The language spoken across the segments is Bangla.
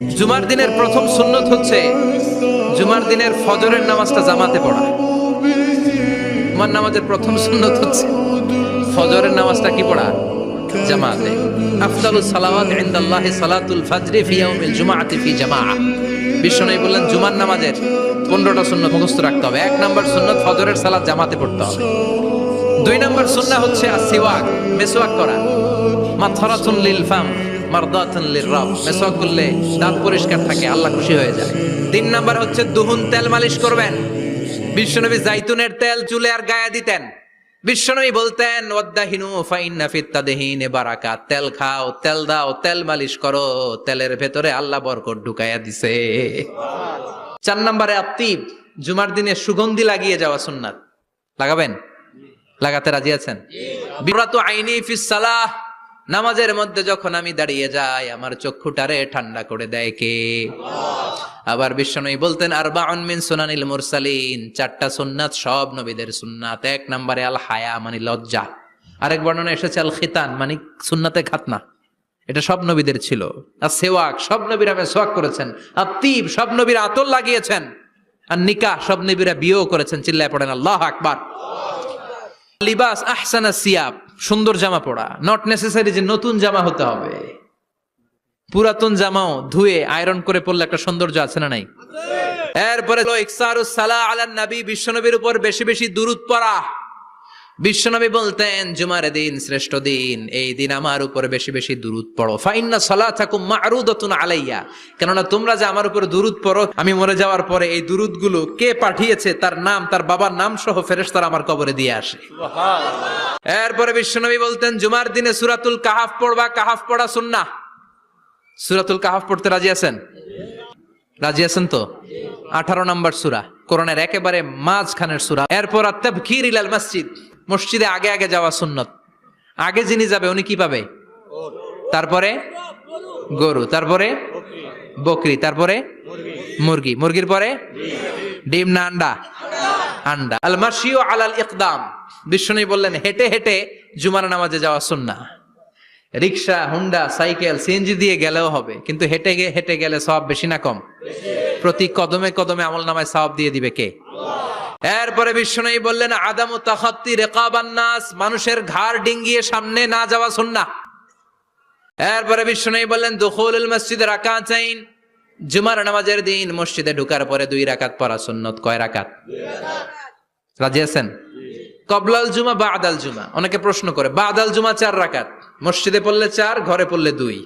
জুমার দিনের প্রথম সুন্নত হচ্ছে জুমার দিনের ফজরের নামাজটা জামাতে পড়া। জুমার নামাজের প্রথম সুন্নত হচ্ছে ফজরের নামাজটা কি পড়া? জামাতে। আফদালুস সালাওয়াত ইনদাল্লাহি সালাতুল ফজরি ফি ইয়াউমিল জুমআতি ফি জামাআহ। বিশ্বনবী বললেন জুমার নামাজের 15টা সুন্নত মুখস্থ রাখতে হবে। 1 নাম্বার সুন্নত ফজরের সালাত জামাতে পড়তে হবে। 2 নাম্বার সুন্নাহ হচ্ছে আসওয়াক, মেসওয়াক করা। মাথরাতুন লিল ফাম মারদাতুন লিররাব, মেসওয়াক করলে দাঁত পরিষ্কার থাকে, আল্লাহ খুশি হয়ে যায়। 3 নাম্বার হচ্ছে দুহুন, তেল মালিশ করবেন। বিশ্বনবী জাইতুনের তেল চুলে আর গায়ে দিতেন। বিশ্বনবী বলতেন ওয়াদাহিনু ফাইন্না ফিত তাদহিনে বারাকাত, তেল খাও, তেল দাও, তেল মালিশ করো, তেলের ভেতরে আল্লাহ বরকত ঢুকাইয়া দিছে। 4 নম্বরে আত্তিব, জুমার দিনে সুগন্ধি লাগিয়ে যাওয়া সুন্নাত। লাগাবেন? লাগাতে রাজি আছেন? বিরাতু আইনি ফিস সালাহ, নামাজের মধ্যে যখন আমি দাঁড়িয়ে যাই আমার চক্ষুটারে ঠান্ডা করে দেয় কে? আবার বিশ্বনবী বলতেন আরবাউন মিন সুনানিল মুরসালিন, 4টা সুন্নাত সব নবীদের সুন্নাত। 1 নম্বরে আল হায়া মানে লজ্জা। আরেক বর্ণনা এসেছে আল খিতান মানে সুন্নাতে খাতনা, এটা সব নবীদের ছিল। আর সেওয়াক, সব নবীরা মেসওয়াক করেছেন। আর তিব, সব নবীরা আতর লাগিয়েছেন। আর নিকাহ, সব নবীরা বিয়েও করেছেন। চিল্লায় পড়েন আল্লাহু আকবার। লিবাস আহসানা সিয়াব, সুন্দর জামা পড়া। নট নেসেসারি যে নতুন জামা হতে হবে, পুরাতন জামাও ধুয়ে আয়রন করে পরলে একটা সৌন্দর্য আছে না নাই? এরপরে ইকসারুস সালাহ আলান নবী, বিশ্বনবীর উপর বেশি বেশি দুরূদ পড়া। বিশ্বনবী বলতেন জুমার দিন শ্রেষ্ঠ দিন, এই দিন আমার উপর বেশি বেশি দুরূদ পড়ো। ফাইন্না সালাতাকুম মা'রুদাতুন আলাইয়া, কেননা তোমরা যে আমার উপর দুরূদ পড়ো, আমি মরে যাওয়ার পরে এই দুরূদগুলো কে পাঠিয়েছে তার নাম, তার বাবার নাম সহ ফেরেশতারা আমার কবরে দিয়ে আসে। সুবহানাল্লাহ। এরপরে বিশ্বনবী বলতেন জুমার দিনে সূরাতুল কাহাফ পড়বা। কাহাফ পড়া সুন্নাহ। সূরাতুল কাহাফ পড়তে রাজি আছেন? রাজি আছেন তো? 18 নম্বর সূরা, কোরআনের একেবারে মাঝখানের সূরা। এরপর আত-তাবকির ইলাল মসজিদ, মসজিদে আগে আগে যাওয়া সুন্নত। আগে যিনি যাবে উনি কি পাবে? তারপরে গরু, তারপরে বকরি, তারপরে মুরগি, মুরগির পরে ডিম না আন্ডা? আন্ডা। আল মাশিউ আলাল ইকদাম, বিশ্বনবী বললেন হেঁটে হেঁটে জুমার নামাজে যাওয়া সুন্নাহ। রিকশা, হুন্ডা, সাইকেল, সিএনজি দিয়ে গেলেও হবে, কিন্তু হেঁটে হেঁটে গেলে সওয়াব বেশি না কম? প্রতি কদমে কদমে আমলনামায় সওয়াব দিয়ে দিবে কে? এরপরে বিশ্বনবী বললেন আদামু তাখাত্তি রিকাবান নাস, মানুষের ঘাড় ডিঙ্গিয়ে সামনে না যাওয়া সুন্নাহ। এরপরে বিশ্বনবী বললেন দুখুলুল মসজিদে রাকাতাইন, জুমার নামাজের দিন মসজিদে ঢোকার পরে 2 রাকাত পড়া সুন্নত। কয় রাকাত? 2 রাকাত। রাজি আছেন? কবলাল জুমা বাদাল জুমা, অনেকে প্রশ্ন করে বাদাল জুমা 4 রাকাত, মসজিদে পড়লে 4, ঘরে পড়লে 2।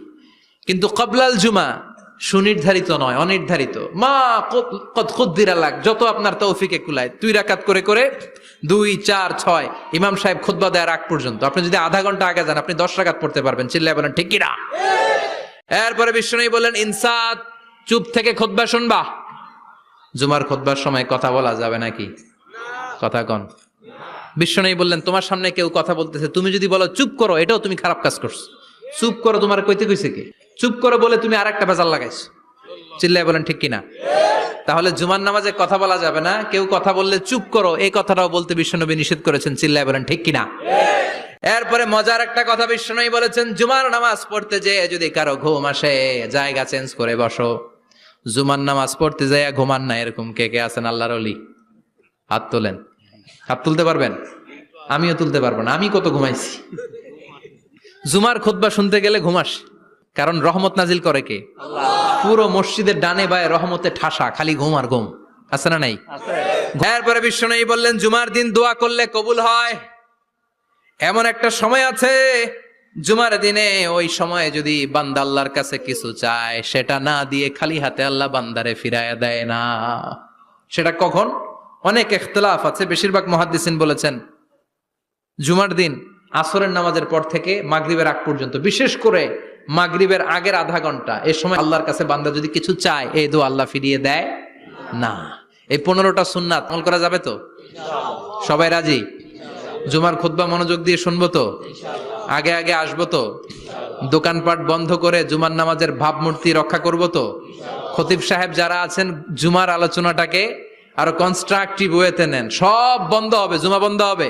কিন্তু কবলাল জুমা সুনির্ধারিত নয়, অনির্ধারিত। মা কদ কুদ্দিরা লাক, যত আপনার তৌফিকে কুলায় 2 রাকাত করে করে 2, 4, 6 ইমাম সাহেব খুতবা দেওয়ার আগ পর্যন্ত। আপনি যদি আধা ঘন্টা আগে যান আপনি 10 রাকাত পড়তে পারবেন। চিল্লায় বলেন ঠিক কি না? এরপরে বিশ্বনবী বলেন ইনসাত, চুপ থেকে খুতবা শুনবা। জুমার খুতবার সময় কথা বলা যাবে নাকি? কথা কন। বিশ্বনবী বললেন তোমার সামনে কেউ কথা বলতেছে, তুমি যদি বলো চুপ করো, এটাও তুমি খারাপ কাজ করছো। চুপ করো তোমার কইতে কইছে কে? চুপ করো বলে তুমি আরেকটা ভেজাল লাগাইছো। চিল্লায় বলেন ঠিক কিনা? তাহলে জুমার নামাজে কথা বলা যাবে না। কেউ কথা বললে চুপ করো, এই কথাটাও বলতে বিশ্বনবী নিষেধ করেছেন। চিল্লায় বলেন ঠিক কিনা? এরপরে মজার একটা কথা বিশ্বনবী বলেছেন, জুমার নামাজ পড়তে যেয়ে যদি কারো ঘুম আসে জায়গা চেঞ্জ করে বসো। জুমার নামাজ পড়তে যেয়ে ঘুমান না, এরকম কে কে আছেন আল্লাহর ওলি? হাত তোলেন। হাত তুলতে পারবেন? আমিও তুলতে পারবো না, আমি কত ঘুমাইছি। জুমার খুতবা শুনতে গেলে ঘুমাস, কারণ রহমত নাজিল করে কে? আল্লাহ। পুরো মসজিদের ডানে বায়ে রহমতে ঠাসা, খালি ঘুম আর ঘুম। আছে না নাই? এরপরে বিশ্বনবী বললেন জুমার দিন দোয়া করলে কবুল হয়। এমন একটা সময় আছে জুমার দিনে, ওই সময়ে যদি বান্দা আল্লাহর কাছে কিছু চায়, সেটা না দিয়ে খালি হাতে আল্লাহ বান্দারে ফিরাইয়া দেয় না। সেটা কখন? অনেক ইখতিলাফ আছে। বেশিরভাগ মুহাদ্দিসিন বলেছেন জুমার দিন আসরের নামাজের পর থেকে মাগরিবের আগ পর্যন্ত, বিশেষ করে মাগরিবের আগের আধা ঘন্টা, এই সময় আল্লাহর কাছে বান্দা যদি কিছু চায় এই দোয়া আল্লাহ ফিরিয়ে দেয় না। এই 15টা সুন্নাত আমল করা যাবে তো? সবাই রাজি? জুমার খুতবা মনোযোগ দিয়ে শুনবো তো? আগে আগে আসবো তো? দোকানপাট বন্ধ করে জুমার নামাজের ভাবমূর্তি রক্ষা করবো তো? খতিব সাহেব যারা আছেন জুমার আলোচনাটাকে আরো কনস্ট্রাকটিভ ওয়েতে নেন। সব বন্ধ হবে, জুমা বন্ধ হবে।